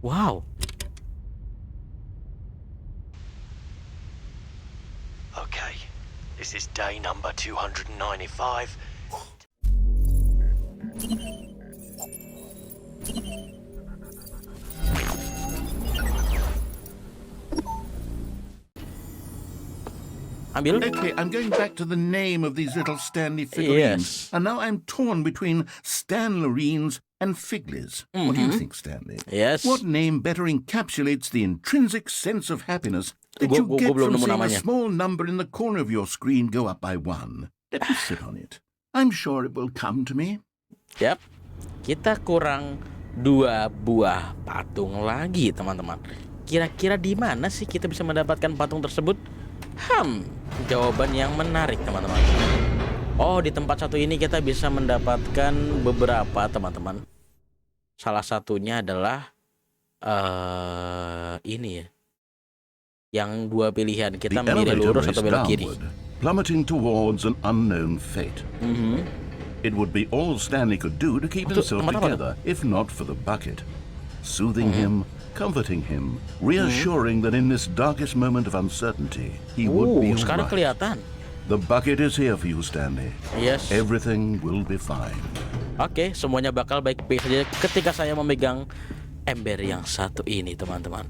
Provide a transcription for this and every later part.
Wow. Okay, this is day number 295. Ambil. Okay, I'm going back to the name of these little Stanley figurines. Yes. And now I'm torn between Stanlerines and Figlies. What do you think, Stanley? Yes. What name better encapsulates the intrinsic sense of happiness that Gua- you gua- get gua belum from nemu seeing a namanya. small number in the corner of your screen go up by 1? Let me sit on it. I'm sure it will come to me. Yap. Kita kurang 2 buah patung lagi, teman-teman. Kira-kira di mana sih kita bisa mendapatkan patung tersebut? Jawaban yang menarik, teman-teman. Oh, di tempat satu ini kita bisa mendapatkan beberapa, teman-teman. Salah satunya adalah ini ya. Yang 2 pilihan, kita The milih elevator lurus atau raced belok kiri. downward, plummeting towards an unknown fate. It would be all Stanley could do to keep Untuk himself tempat apa? together, if not for the bucket. Soothing him, comforting him, reassuring that in this darkest moment of uncertainty, he would be Sekarang all right. kelihatan. The bucket is here for you, Stanley. Yes. Everything will be fine. Oke, semuanya bakal baik-baik saja ketika saya memegang ember yang satu ini, teman-teman.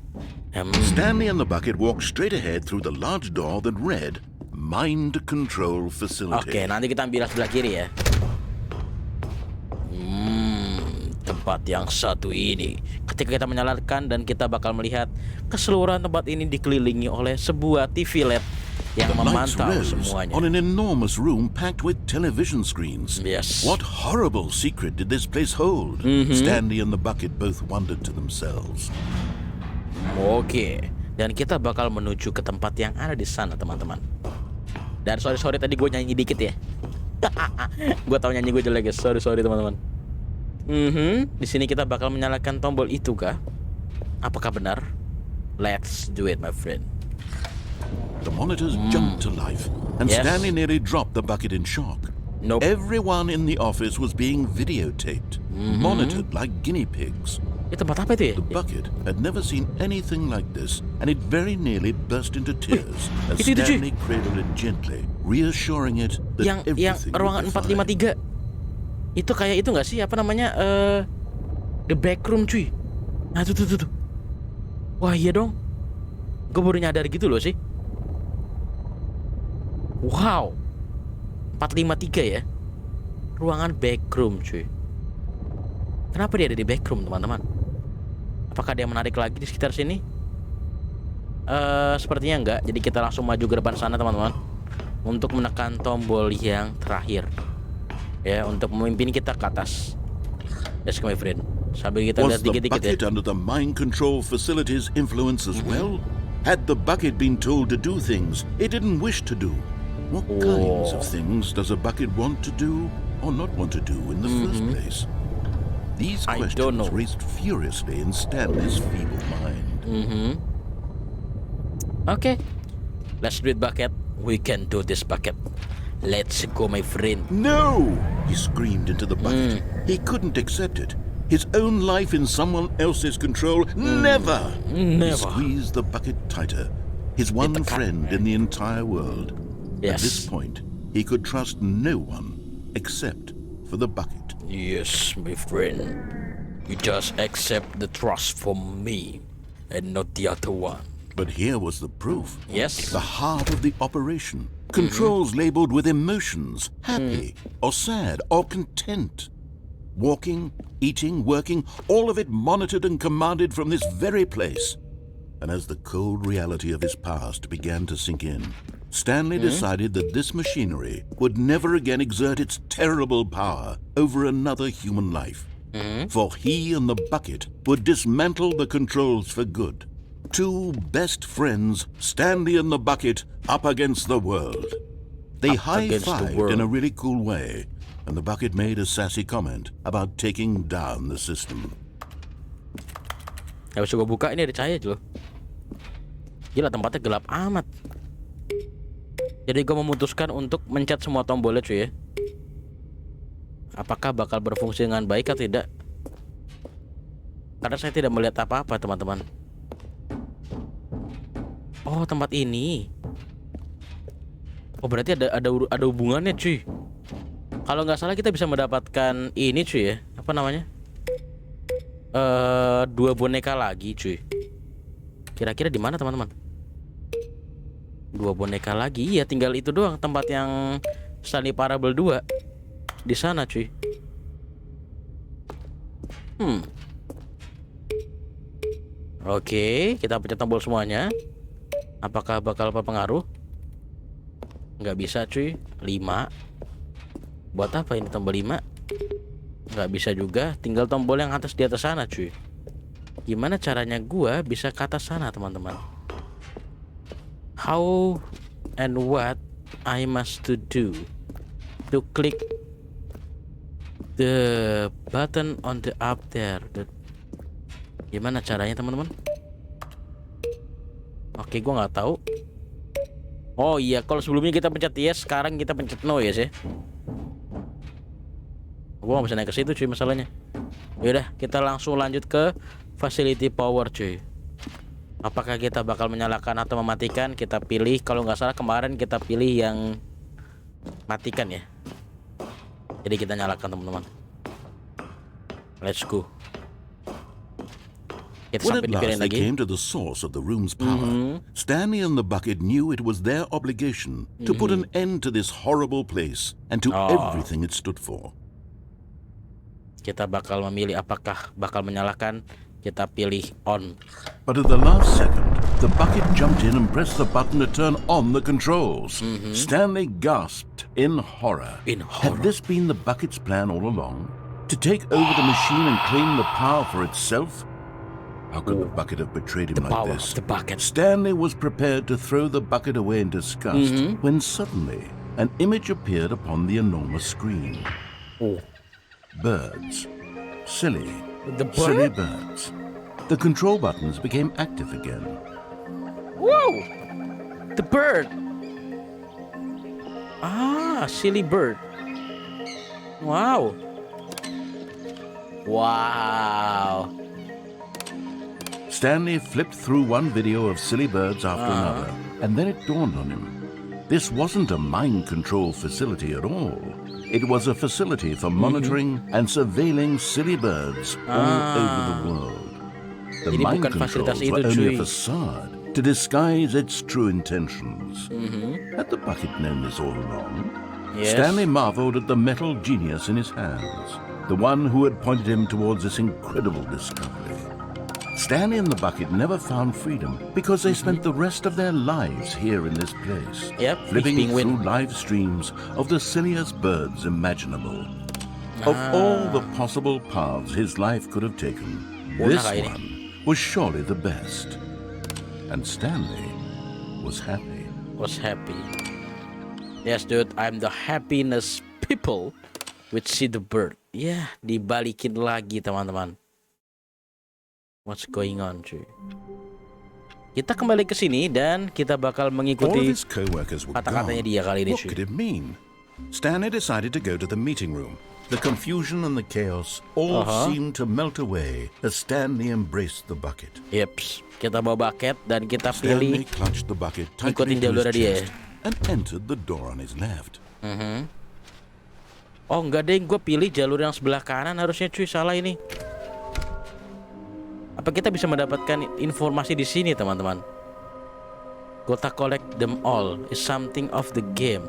Stanley and the bucket walked straight ahead through the large door that read, Mind Control Facility. Oke, nanti kita ambil sebelah kiri ya. Tempat yang satu ini, ketika kita menyalakan dan kita bakal melihat keseluruhan tempat ini dikelilingi oleh sebuah TV LED yang The lights memantau rose semuanya. on an enormous room packed with television screens. Yes. What horrible secret did this place hold? Stanley and the bucket both wondered to themselves. Oke, dan kita bakal menuju ke tempat yang ada di sana, teman-teman. Dan sorry tadi gue nyanyi dikit ya. Gue tahu nyanyi gue jelek, guys. Sorry teman-teman. Di sini kita bakal menyalakan tombol itu kah? Apakah benar? Let's do it, my friend. The monitors jumped to life, and Yes. Stanley nearly dropped the bucket in shock. Nope. Everyone in the office was being videotaped, monitored like guinea pigs. Ini tempat apa itu ya? The bucket had never seen anything like this, and it very nearly burst into tears as itu, cuy. Stanley cradled it gently, reassuring it that Yang everything ruangan would be fine. 453. Itu kayak itu nggak sih? Apa namanya? The backroom, cuy. Nah, tuh. Wah, iya dong. Gue baru nyadar gitu loh sih. Wow. 453 ya. Ruangan backroom, cuy. Kenapa dia ada di backroom, teman-teman? Apakah dia menarik lagi di sekitar sini? Sepertinya enggak. Jadi kita langsung maju ke depan sana, teman-teman, untuk menekan tombol yang terakhir. Ya, untuk memimpin kita ke atas. Let's go, my friend. Sambil kita Was lihat the dikit-dikit ya. bucket under the mind control facility's influence as well? Had the bucket been told to do things it didn't wish to do? What kinds of things does a bucket want to do or not want to do in the first place? These I don't know. questions raced furiously in Stanley's feeble mind. Oke. Let's do it, bucket. We can do this, bucket. Let's go, my friend. No! He screamed into the bucket. He couldn't accept it. His own life in someone else's control. Never! He Never. squeezed the bucket tighter. His one Ditekan. friend in the entire world. At Yes. this point, he could trust no one except for the bucket. Yes, my friend. You just accept the trust from me and not the other one. But here was the proof. Yes. The heart of the operation. Controls labeled with emotions, happy or sad or content. Walking, eating, working, all of it monitored and commanded from this very place. And as the cold reality of his past began to sink in, Stanley decided that this machinery would never again exert its terrible power over another human life. For he and the bucket would dismantle the controls for good. Two best friends, Stanley and the bucket, up against the world. They Up against the high-fived world. in a really cool way, and the bucket made a sassy comment about taking down the system. Gak bisa gue buka, ini ada cahaya loh. Gila, tempatnya gelap amat. Jadi gue memutuskan untuk mencet semua tombolnya, cuy ya. Apakah bakal berfungsi dengan baik atau tidak? karena saya tidak melihat apa-apa, teman-teman. Oh, tempat ini. Oh, berarti ada hubungannya, cuy. Kalau nggak salah kita bisa mendapatkan ini, cuy, ya. Apa namanya? 2 boneka lagi, cuy. Kira-kira di mana, teman-teman? 2 boneka lagi. Iya, tinggal itu doang tempat yang Stanley Parable 2. Di sana, cuy. Oke, kita pencet tombol semuanya. Apakah bakal berpengaruh? Nggak bisa, cuy. 5. Buat apa ini tombol 5? Nggak bisa juga. Tinggal tombol yang atas di atas sana, cuy. Gimana caranya gua bisa ke atas sana, teman-teman? How and what I must to do to click the button on the up there. Gimana caranya, teman-teman? Oke, gua nggak tahu. Oh iya, kalau sebelumnya kita pencet yes, sekarang kita pencet no, yes ya. Gua nggak bisa naik ke situ, cuy, masalahnya. Yaudah, kita langsung lanjut ke facility power, cuy. Apakah kita bakal menyalakan atau mematikan? Kita pilih. Kalau nggak salah kemarin kita pilih yang matikan ya. Jadi kita nyalakan, teman-teman. Let's go. Kita When sampai at dipilih last they lagi. came to the source of the room's power, Stanley and the bucket knew it was their obligation to put an end to this horrible place and to everything it stood for. Kita bakal memilih apakah bakal menyalakan. Kita pilih on. But at the last second, the bucket jumped in and pressed the button to turn on the controls. Stanley gasped in horror. Had this been the bucket's plan all along? To take over the machine and claim the power for itself? How could the bucket have betrayed him like Power this? of the bucket. Stanley was prepared to throw the bucket away in disgust when suddenly an image appeared upon the enormous screen. Birds. Silly. The Silly bird? birds. The control buttons became active again. Wow, the bird. Ah, silly bird. Wow. Wow. Stanley flipped through one video of silly birds after another, and then it dawned on him. This wasn't a mind control facility at all. It was a facility for monitoring and surveilling silly birds all over the world. The Jadi mind bukan fasilitas controls were itu, only cuy. a facade to disguise its true intentions. Had the bucket known this all along? Yes. Stanley marveled at the metal genius in his hands, the one who had pointed him towards this incredible discovery. Stanley and the bucket never found freedom because they spent the rest of their lives here in this place, Yep, flipping each penguin. through live streams of the silliest birds imaginable. Of all the possible paths his life could have taken, this Boneka ini. one was surely the best. And Stanley was happy. Was happy. Yes, dude, I'm the happiness people which see the bird. Ya, dibalikin lagi, teman-teman. What's going on, cuy? Kita kembali ke sini dan kita bakal All of mengikuti his co-workers were kata-katanya gone. dia kali ini, What cuy. could it mean? Stanley decided to go to the meeting room. The confusion and the chaos all seemed to melt away as Stanley embraced the bucket. Yeps, kita bawa bucket dan kita Stanley pilih. clutched the bucket Ikutin tightly to his jalurnya dia. chest and entered the door on his left. Oh enggak deh, gue pilih jalur yang sebelah kanan harusnya, cuy. Salah ini. Apa kita bisa mendapatkan informasi di sini, teman-teman? Gotta collect them all is something of the game.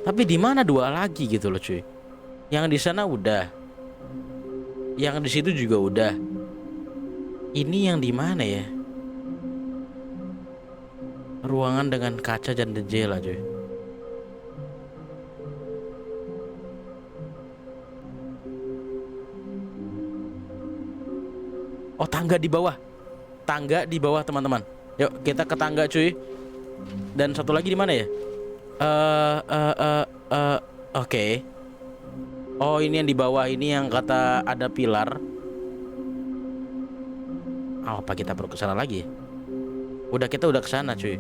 Tapi di mana 2 lagi gitu loh, cuy? Yang di sana udah. Yang di situ juga udah. Ini yang di mana ya? Ruangan dengan kaca dan jendela, cuy. Oh, tangga di bawah. Tangga di bawah, teman-teman. Yuk, kita ke tangga, cuy. Dan satu lagi di mana ya? Oke. Oh, ini yang di bawah, ini yang kata ada pilar. Oh, apa kita perlu ke sana lagi? Kita udah ke sana, cuy.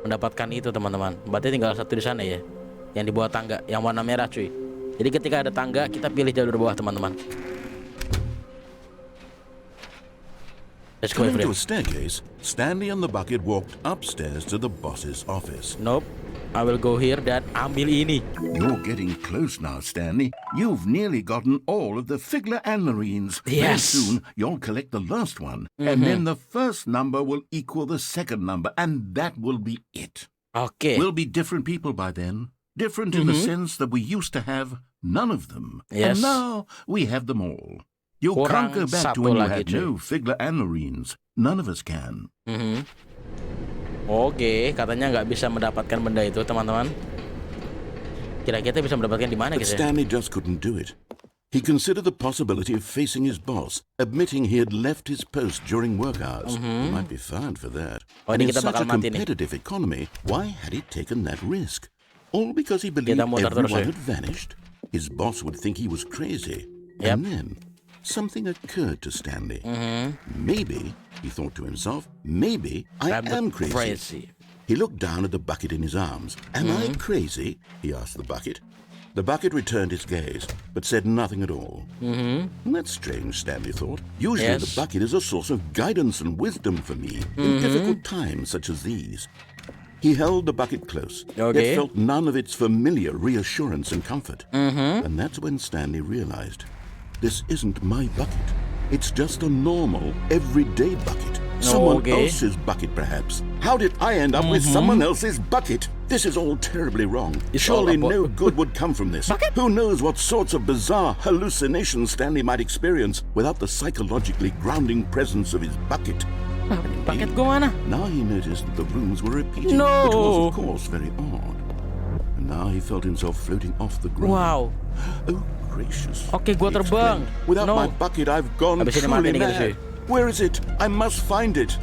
Mendapatkan itu, teman-teman. Berarti tinggal satu di sana ya. Yang di bawah tangga, yang warna merah, cuy. Jadi ketika ada tangga, kita pilih jalur bawah, teman-teman. Let's go, Coming to friend. a staircase, Stanley and the bucket walked upstairs to the boss's office. Nope. I will go here dan ambil ini. You're getting close now, Stanley. You've nearly gotten all of the Figler and Marines. Very Yes. soon, you'll collect the last one. And then the first number will equal the second number, and that will be it. Oke. We'll be different people by then. Different in the sense that we used to have none of them. Yes. And now we have them all. You Kurang can't go back satu to when you lagi, had cuy. no Figler and Marines. None of us can. Oke, katanya nggak bisa mendapatkan benda itu, teman-teman. Kira-kira kita bisa mendapatkan di mana But guys ya? Stanley just couldn't do it. He considered the possibility of facing his boss, admitting he had left his post during work hours. He might be fired for that. Oh, And ini in kita such bakal a mati nih. competitive economy, why had he taken that risk? All because he believed Kita muter terus everyone ya. had vanished? His boss would think he was crazy. Yep. And then something occurred to Stanley. Maybe, he thought to himself, maybe I I'm the am crazy. crazy. He looked down at the bucket in his arms. Am I crazy? He asked the bucket. The bucket returned his gaze, but said nothing at all. That's strange, Stanley thought. Usually the Yes. bucket is a source of guidance and wisdom for me in difficult times such as these. He held the bucket close, Okay. yet felt none of its familiar reassurance and comfort. And that's when Stanley realized, this isn't my bucket. It's just a normal, everyday bucket. Someone Okay. else's bucket, perhaps. How did I end up with someone else's bucket? This is all terribly wrong. It's all Surely about- no good would come from this. Who knows what sorts of bizarre hallucinations Stanley might experience without the psychologically grounding presence of his bucket. Paket gua mana? Now he noticed that the rooms were repeating, No. which was, of course, very odd. And now he felt himself floating off the ground. Wow. Oh, gracious. Oke, gua he terbang. exclaimed. Without No. my bucket, I've gone Habis ini mati truly nih kita, cuy. mad. Where is it? I must find it.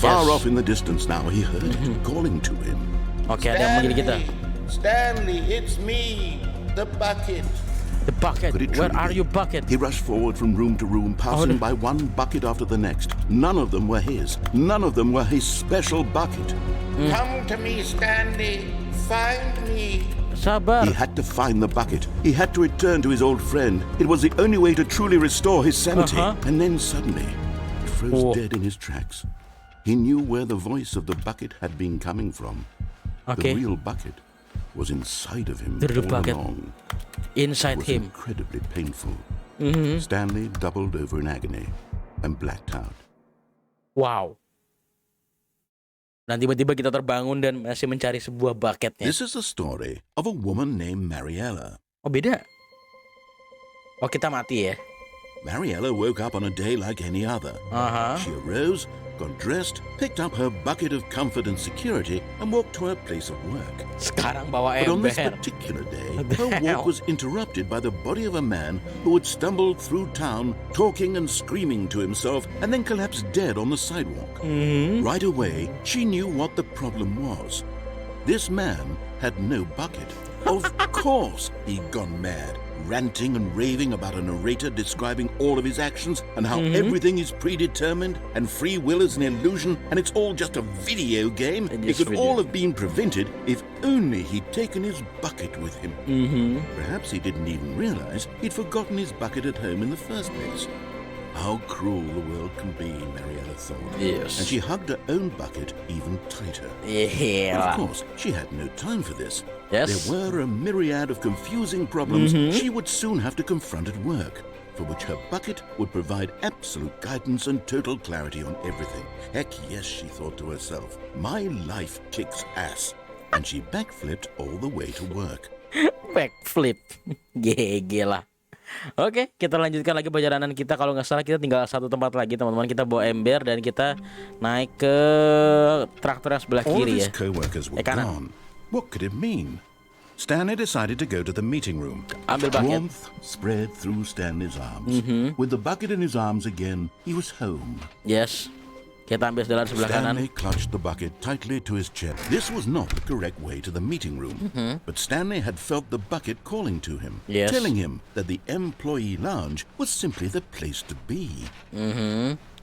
Far Yes. off in the distance now, he heard it calling to him. Oke, ada yang manggil kita. Stanley, it's me, the bucket. The bucket. Could it Where truly are be? you, bucket? He rushed forward from room to room, passing no. by one bucket after the next. None of them were his. None of them were his special bucket. Come to me, Stanley. Find me. Sabar. He had to find the bucket. He had to return to his old friend. It was the only way to truly restore his sanity. And then suddenly, he froze Oh. dead in his tracks. He knew where the voice of the bucket had been coming from. Oke. The real bucket was inside of him The real all bucket. along. Inside It was him. incredibly painful. Stanley doubled over in agony and blacked out. Wow. Dan tiba-tiba kita terbangun dan masih mencari sebuah bucketnya. This is the story of a woman named Mariella. Oh, beda. Oh, kita mati ya. Mariella woke up on a day like any other. She arose, got dressed, picked up her bucket of comfort and security, and walked to her place of work. Sekarang bawa But on this ember. particular day, What the her hell? walk was interrupted by the body of a man who had stumbled through town, talking and screaming to himself, and then collapsed dead on the sidewalk. Right away, she knew what the problem was. This man had no bucket. Of course, he'd gone mad, ranting and raving about a narrator describing all of his actions and how everything is predetermined and free will is an illusion and it's all just a video game. And It just could video. all have been prevented if only he'd taken his bucket with him. Perhaps he didn't even realize he'd forgotten his bucket at home in the first place. How cruel the world can be, Mariella thought. Yes. And she hugged her own bucket even tighter. Iya. But of course, she had no time for this. Yes. There were a myriad of confusing problems she would soon have to confront at work, for which her bucket would provide absolute guidance and total clarity on everything. Heck yes, she thought to herself, my life kicks ass. And she backflipped all the way to work. Backflip. GG lah. Oke, kita lanjutkan lagi perjalanan kita. Kalau nggak salah kita tinggal satu tempat lagi, teman-teman. Kita bawa ember dan kita naik ke traktor yang sebelah All of kiri his ya. co-workers were kanan. gone. What could it mean? Stanley decided to go to the meeting room. Ambil bucket. Warmth spread through Stanley's arms. With the bucket in his arms again, he was home. Yes. Kita ambil jalan sebelah kanan. Stanley clutched the bucket tightly to his chest. This was not the correct way to the meeting room. But Stanley had felt the bucket calling to him, Yes. telling him that the employee lounge was simply the place to be.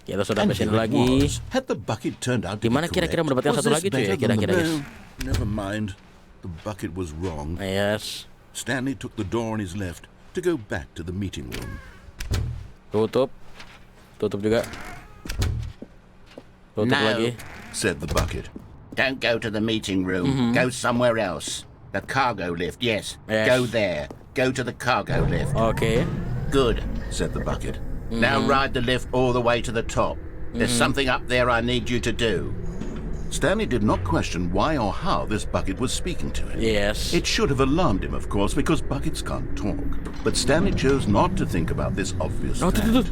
Kita sudah And sampai sini here it lagi. was. Had the bucket turned out to Di mana be kira-kira correct, mendapatkan was satu this lagi tuh ya, better than kira-kira, the- guys? No, never mind. The bucket was wrong. Yes. Stanley took the door on his left to go back to the meeting room. Tutup. Tutup juga. Tutup lagi. said the bucket. Don't go to the meeting room. Go somewhere else. The cargo lift, yes. Yes. Go there. Go to the cargo lift. Oke. Good, said the bucket. Now ride the lift all the way to the top. There's something up there I need you to do. Stanley did not question why or how this bucket was speaking to him. Yes. It should have alarmed him, of course, because buckets can't talk. But Stanley chose not to think about this obvious Oh, fact. tuh.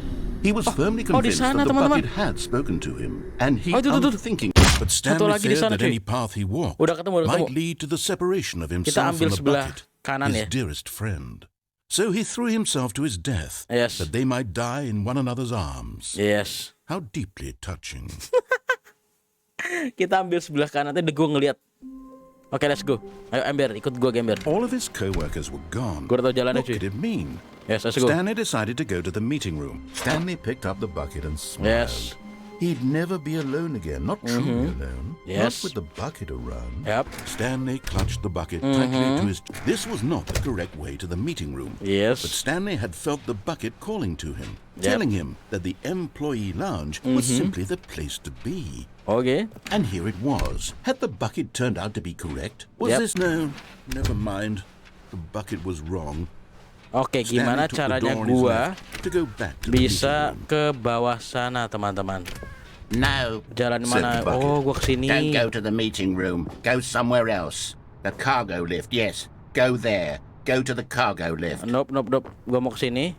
He was firmly di convinced sana, that the teman-teman. bucket had spoken to him, and he Tuh. unthinking. But Satu Stanley lagi di feared sana, that cuy. any path he walked Udah ketemu. might lead to the separation of Kita himself ambil from the sebelah bucket, kanan his ya. dearest friend. So he threw himself to his death, Yes. that they might die in one another's arms. Yes. How deeply touching. Kita ambil sebelah kanan. Nanti gue ngeliat. Oke, let's go. Ayo Ember, ikut gue Ember. All of his co-workers were gone. Gue udah tau jalannya What cuy. could it mean? Yes, let's go. Stanley decided to go to the meeting room. Stanley picked up the bucket and smiled. Yes. He'd never be alone again, not truly alone. Yes. Not with the bucket around. Yep. Stanley clutched the bucket tightly to his... This was not the correct way to the meeting room. But Yes. Stanley had felt the bucket calling to him, Yep. telling him that the employee lounge was simply the place to be. Oke. And here it was. Had the bucket turned out to be correct? Was Yep. this... No, never mind. The bucket was wrong. Oke, gimana Stanley took the caranya door on his gua left to go back to the bisa meeting room. ke bawah sana, teman-teman? No. Jalan mana? Said the bucket. Oh, gua kesini. Don't go to the meeting room. Go somewhere else. The cargo lift, yes. Go there. Go to the cargo lift. Nope. Gua mau kesini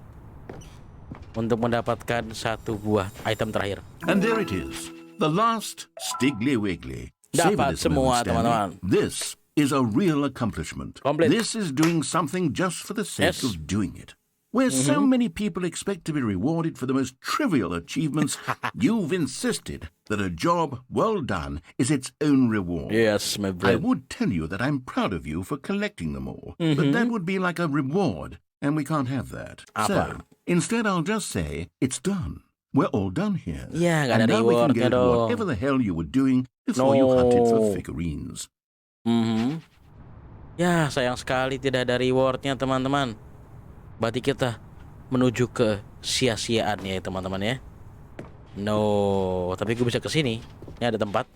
untuk mendapatkan satu buah item terakhir. And there it is. The last Stiggly Wiggly. Savor Dapat this semua, moment, Stanley. teman-teman. This is a real accomplishment. Complete. This is doing something just for the sake Yes. of doing it. Where so many people expect to be rewarded for the most trivial achievements, you've insisted that a job well done is its own reward. Yes, my I friend. would tell you that I'm proud of you for collecting them all, but that would be like a reward, and we can't have that. Apa? So, instead I'll just say, it's done. We're all done here. Ya, nggak ada And now we can rewardnya go to dong. whatever the hell you were doing before you hunted for figurines. Ya, sayang sekali tidak ada rewardnya, teman-teman. Berarti kita menuju ke sia-siaannya ya, teman-teman ya. No, tapi gue bisa ke sini. Ini ada tempat.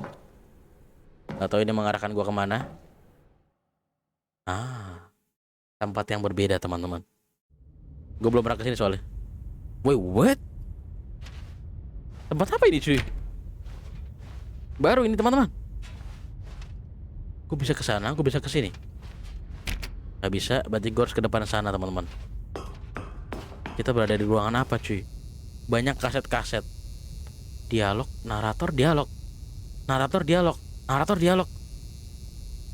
Gak tahu ini mengarahkan gue kemana. Tempat yang berbeda, teman-teman. Gue belum pernah kesini soalnya. Wait, what? Tempat apa ini, cuy? Baru ini, teman-teman. Gue bisa ke sana, gue bisa ke sini. Gak bisa, berarti gue harus ke depan sana, teman-teman. Kita berada di ruangan apa, cuy? Banyak kaset-kaset. Dialog, narator, dialog. Narator, dialog. Narator, dialog.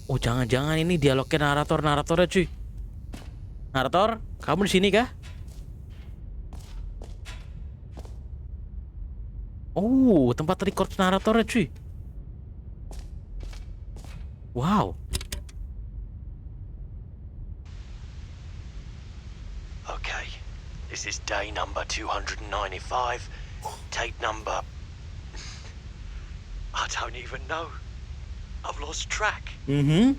Oh, jangan-jangan ini dialognya naratornya, cuy. Narator, kamu di sini kah? Oh, tempat record naratornya, cuy. Wow. Okay, this is day number 295. Tape number... I don't even know. I've lost track. Nothing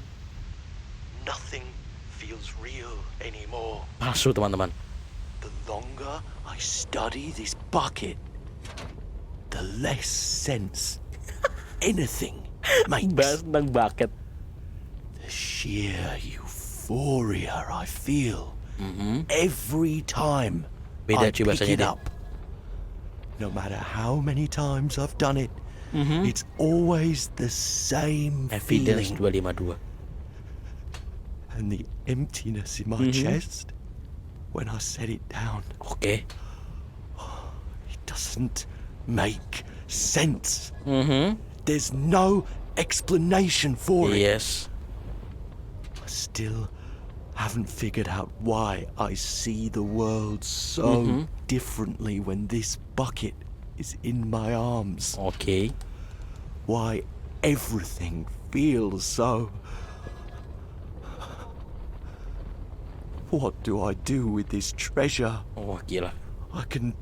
feels real anymore. Palsu, teman-teman. The longer I study this bucket, the less sense anything makes. Bahas tentang bucket. The sheer euphoria I feel every time Beda, I cuy, pick bahasanya it dia. up. No matter how many times I've done it, it's always the same Evidence feeling. 252. And the emptiness in my chest when I set it down. Oke. It doesn't make sense. There's no explanation for it. Yes. I still haven't figured out why I see the world so differently when this bucket is in my arms. Oke. Why everything feels so... What do I do with this treasure? Wah, gila. I can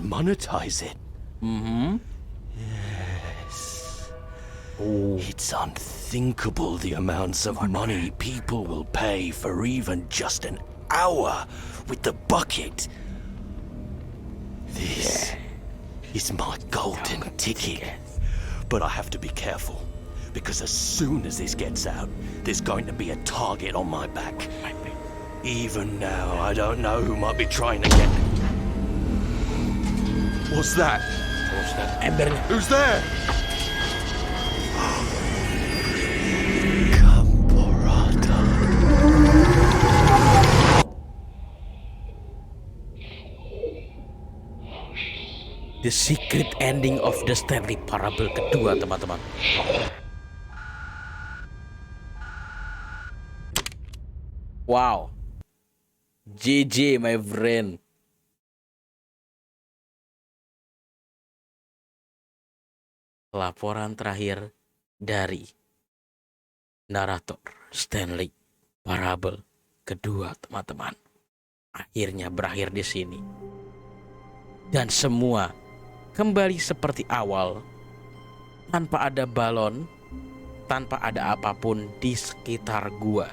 monetize it. Yes. It's unthinkable the amounts of money people will pay for even just an hour with the bucket. This is my golden ticket. But I have to be careful, because as soon as this gets out, there's going to be a target on my back. Even now, I don't know who might be trying to get... What's that? Embernya. Who's there? Caporata. The secret ending of the Stanley Parable kedua, teman-teman. Wow. GG, my friend. Laporan terakhir dari narator Stanley Parable kedua, teman-teman. Akhirnya berakhir di sini. Dan semua kembali seperti awal, tanpa ada balon, tanpa ada apapun di sekitar gua.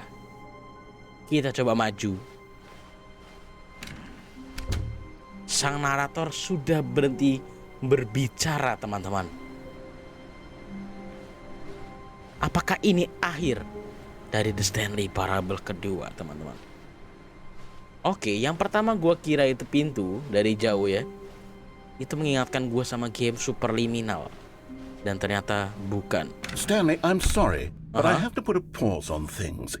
Kita coba maju. Sang narator sudah berhenti berbicara, teman-teman. Apakah ini akhir dari The Stanley Parable kedua, teman-teman? Oke, yang pertama gua kira itu pintu dari jauh ya. Itu mengingatkan gue sama game Superliminal. Dan ternyata bukan. Stanley, I'm sorry, but I have to put a pause on things.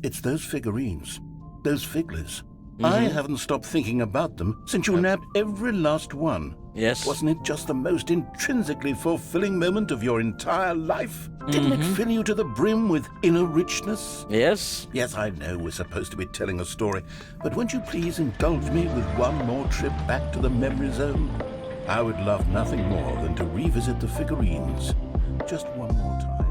It's those figurines, those figures. I haven't stopped thinking about them since you nabbed every last one. Yes. Wasn't it just the most intrinsically fulfilling moment of your entire life? Didn't it fill you to the brim with inner richness? Yes. Yes, I know we're supposed to be telling a story, but won't you please indulge me with one more trip back to the memory zone? I would love nothing more than to revisit the figurines just one more time.